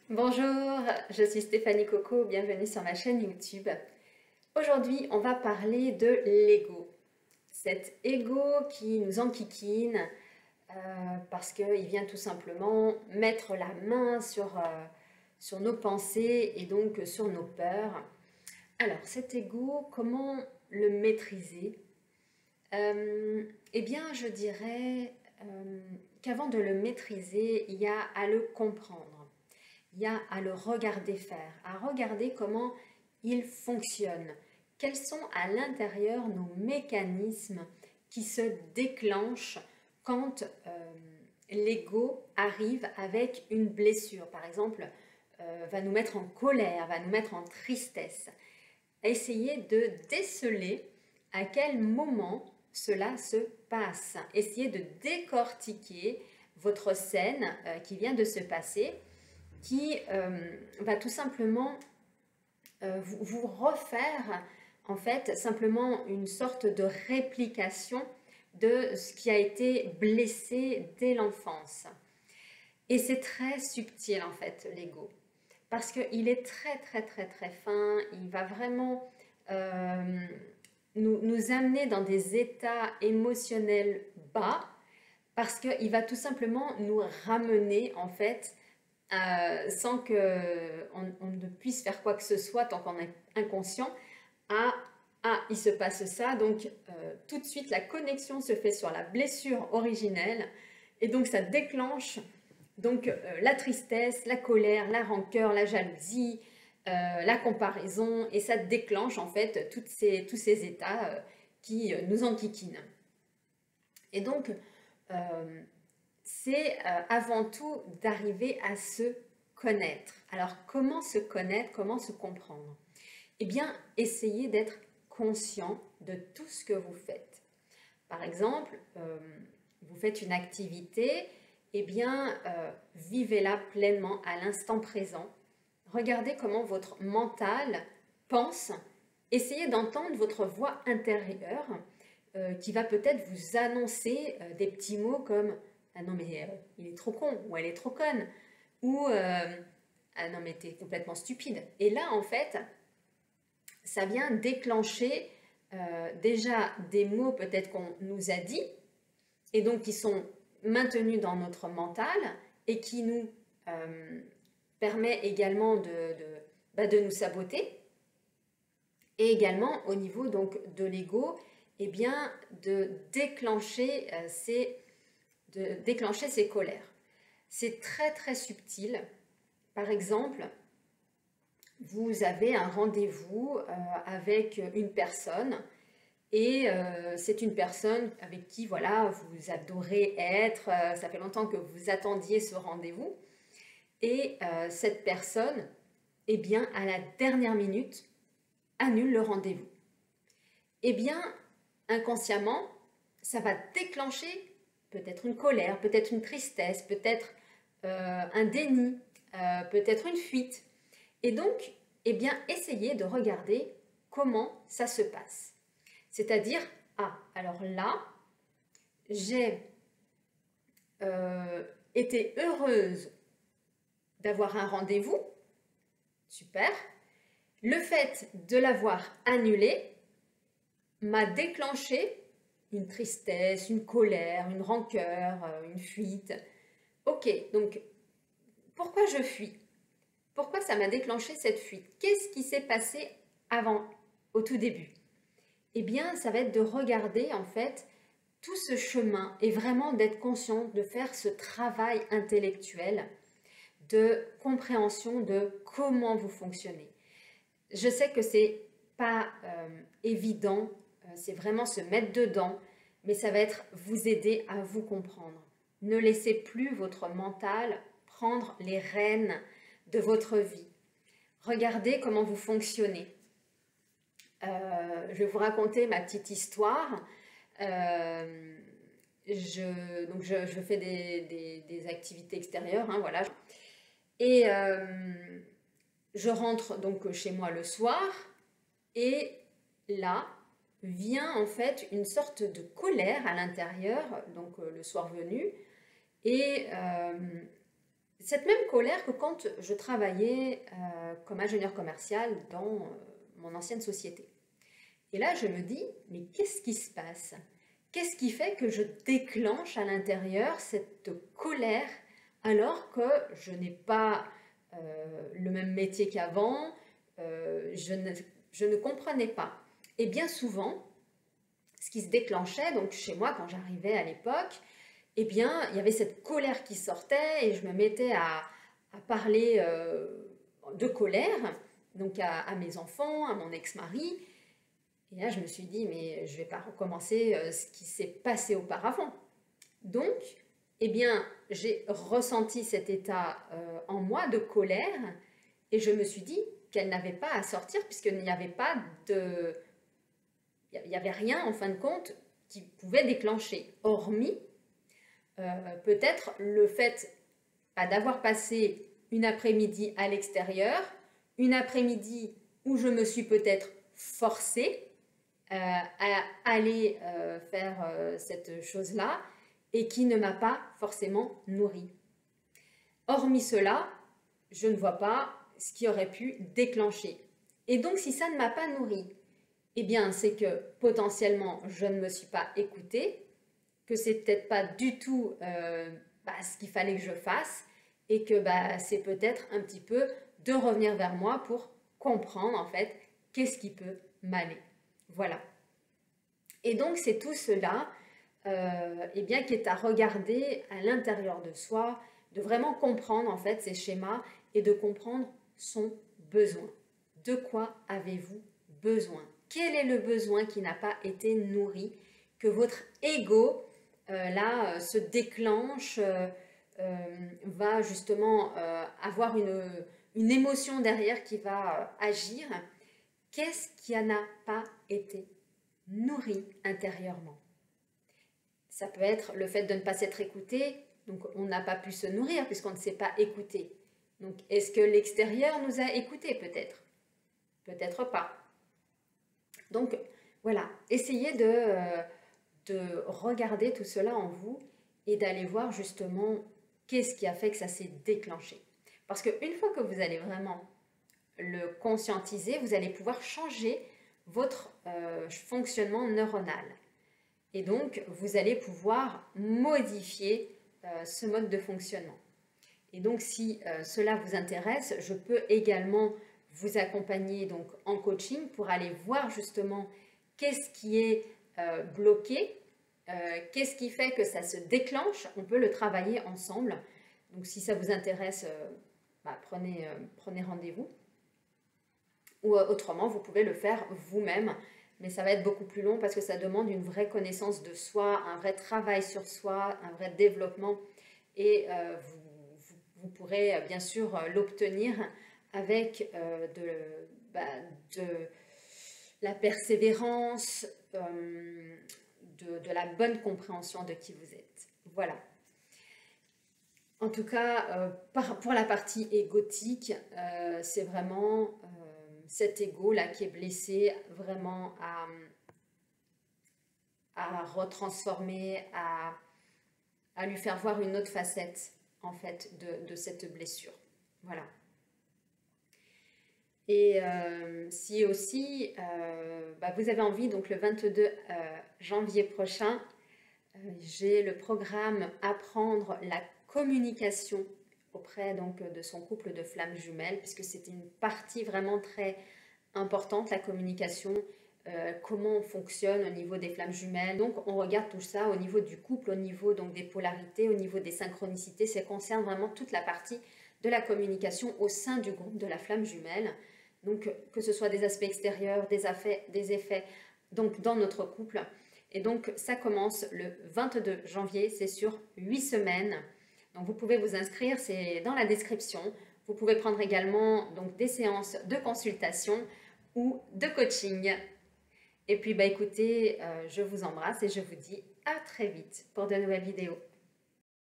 Bonjour, je suis Stéphanie Coco, bienvenue sur ma chaîne YouTube. Aujourd'hui, on va parler de l'ego. Cet ego qui nous enquiquine parce qu'il vient tout simplement mettre la main sur nos pensées et donc sur nos peurs. Alors, cet ego, comment le maîtriser? Eh bien, je dirais qu'avant de le maîtriser, il y a à le comprendre. Il y a à le regarder faire, à regarder comment il fonctionne. Quels sont à l'intérieur nos mécanismes qui se déclenchent quand l'ego arrive avec une blessure. Par exemple, va nous mettre en colère, va nous mettre en tristesse. Essayez de déceler à quel moment cela se passe. Essayez de décortiquer votre scène qui vient de se passer, qui va tout simplement vous refaire en fait simplement une sorte de réplication de ce qui a été blessé dès l'enfance. Et c'est très subtil en fait l'ego, parce qu'il est très fin, il va vraiment nous amener dans des états émotionnels bas, parce qu'il va tout simplement nous ramener en fait sans qu'on ne puisse faire quoi que ce soit tant qu'on est inconscient, à ah, il se passe ça, donc tout de suite la connexion se fait sur la blessure originelle et donc ça déclenche donc la tristesse, la colère, la rancœur, la jalousie, la comparaison, et ça déclenche en fait tous ces états qui nous enquiquinent. Et donc c'est avant tout d'arriver à se connaître. Alors, comment se connaître, comment se comprendre? Eh bien, essayez d'être conscient de tout ce que vous faites. Par exemple, vous faites une activité, eh bien, vivez-la pleinement à l'instant présent. Regardez comment votre mental pense. Essayez d'entendre votre voix intérieure qui va peut-être vous annoncer des petits mots comme ah non mais il est trop con, ou elle est trop conne, ou ah non mais t'es complètement stupide. Et là en fait, ça vient déclencher déjà des mots peut-être qu'on nous a dit, et donc qui sont maintenus dans notre mental, et qui nous permet également de nous saboter, et également au niveau donc de l'ego, eh bien de déclencher ces colères. C'est très subtil. Par exemple, vous avez un rendez-vous avec une personne et c'est une personne avec qui voilà, vous adorez être, ça fait longtemps que vous attendiez ce rendez-vous, et cette personne, eh bien, à la dernière minute, annule le rendez-vous. Eh bien, inconsciemment, ça va déclencher peut-être une colère, peut-être une tristesse, peut-être un déni, peut-être une fuite. Et donc, eh bien, essayez de regarder comment ça se passe. C'est-à-dire, ah, alors là, j'ai été heureuse d'avoir un rendez-vous, super. Le fait de l'avoir annulé m'a déclenché une tristesse, une colère, une rancœur, une fuite. Ok, donc pourquoi je fuis? Pourquoi ça m'a déclenché cette fuite? Qu'est-ce qui s'est passé avant, au tout début? Eh bien, ça va être de regarder en fait tout ce chemin et vraiment d'être conscient de faire ce travail intellectuel de compréhension de comment vous fonctionnez. Je sais que c'est pas évident, c'est vraiment se mettre dedans, mais ça va être vous aider à vous comprendre. Ne laissez plus votre mental prendre les rênes de votre vie. Regardez comment vous fonctionnez. Je vais vous raconter ma petite histoire. Je fais des activités extérieures, hein, voilà. Et je rentre donc chez moi le soir, et là vient en fait une sorte de colère à l'intérieur, donc le soir venu, et cette même colère que quand je travaillais comme ingénieur commercial dans mon ancienne société. Et là, je me dis, mais qu'est-ce qui se passe? Qu'est-ce qui fait que je déclenche à l'intérieur cette colère alors que je n'ai pas le même métier qu'avant, je ne comprenais pas. Et bien souvent, ce qui se déclenchait, donc chez moi quand j'arrivais à l'époque, eh bien, il y avait cette colère qui sortait et je me mettais à parler de colère, donc à mes enfants, à mon ex-mari. Et là, je me suis dit, mais je ne vais pas recommencer ce qui s'est passé auparavant. Donc, eh bien, j'ai ressenti cet état en moi de colère et je me suis dit qu'elle n'avait pas à sortir puisqu'il n'y avait pas de... Il n'y avait rien, en fin de compte, qui pouvait déclencher, hormis peut-être le fait d'avoir passé une après-midi à l'extérieur, une après-midi où je me suis peut-être forcée à aller faire cette chose-là et qui ne m'a pas forcément nourrie. Hormis cela, je ne vois pas ce qui aurait pu déclencher. Et donc, si ça ne m'a pas nourrie, eh bien, c'est que potentiellement, je ne me suis pas écoutée, que c'est peut-être pas du tout ce qu'il fallait que je fasse et que c'est peut-être un petit peu de revenir vers moi pour comprendre en fait qu'est-ce qui peut m'aller. Voilà. Et donc, c'est tout cela eh bien, qui est à regarder à l'intérieur de soi, de vraiment comprendre en fait ces schémas et de comprendre son besoin. De quoi avez-vous besoin? Quel est le besoin qui n'a pas été nourri, que votre ego se déclenche, va justement avoir une émotion derrière qui va agir? Qu'est-ce qui n'a pas été nourri intérieurement? Ça peut être le fait de ne pas s'être écouté, donc on n'a pas pu se nourrir puisqu'on ne s'est pas écouté. Donc est-ce que l'extérieur nous a écoutés peut-être? Peut-être pas. Donc voilà, essayez de regarder tout cela en vous et d'aller voir justement qu'est-ce qui a fait que ça s'est déclenché. Parce qu'une fois que vous allez vraiment le conscientiser, vous allez pouvoir changer votre fonctionnement neuronal. Et donc, vous allez pouvoir modifier ce mode de fonctionnement. Et donc, si cela vous intéresse, je peux également vous accompagner donc, en coaching pour aller voir justement qu'est-ce qui est bloqué, qu'est-ce qui fait que ça se déclenche. On peut le travailler ensemble. Donc, si ça vous intéresse, prenez rendez-vous. Ou autrement, vous pouvez le faire vous-même. Mais ça va être beaucoup plus long parce que ça demande une vraie connaissance de soi, un vrai travail sur soi, un vrai développement. Et vous pourrez bien sûr l'obtenir avec de la persévérance, de la bonne compréhension de qui vous êtes. Voilà. En tout cas, pour la partie égotique, c'est vraiment cet ego-là qui est blessé, vraiment à retransformer, à lui faire voir une autre facette, en fait, de cette blessure. Voilà. Et si aussi vous avez envie, donc le 22 janvier prochain, j'ai le programme Apprendre la communication auprès donc de son couple de flammes jumelles, puisque c'est une partie vraiment très importante, la communication, comment on fonctionne au niveau des flammes jumelles. Donc on regarde tout ça au niveau du couple, au niveau donc des polarités, au niveau des synchronicités. Ça concerne vraiment toute la partie de la communication au sein du groupe de la flamme jumelle. Donc que ce soit des aspects extérieurs, des effets donc dans notre couple. Et donc ça commence le 22 janvier, c'est sur 8 semaines. Donc vous pouvez vous inscrire, c'est dans la description. Vous pouvez prendre également donc, des séances de consultation ou de coaching. Et puis écoutez, je vous embrasse et je vous dis à très vite pour de nouvelles vidéos.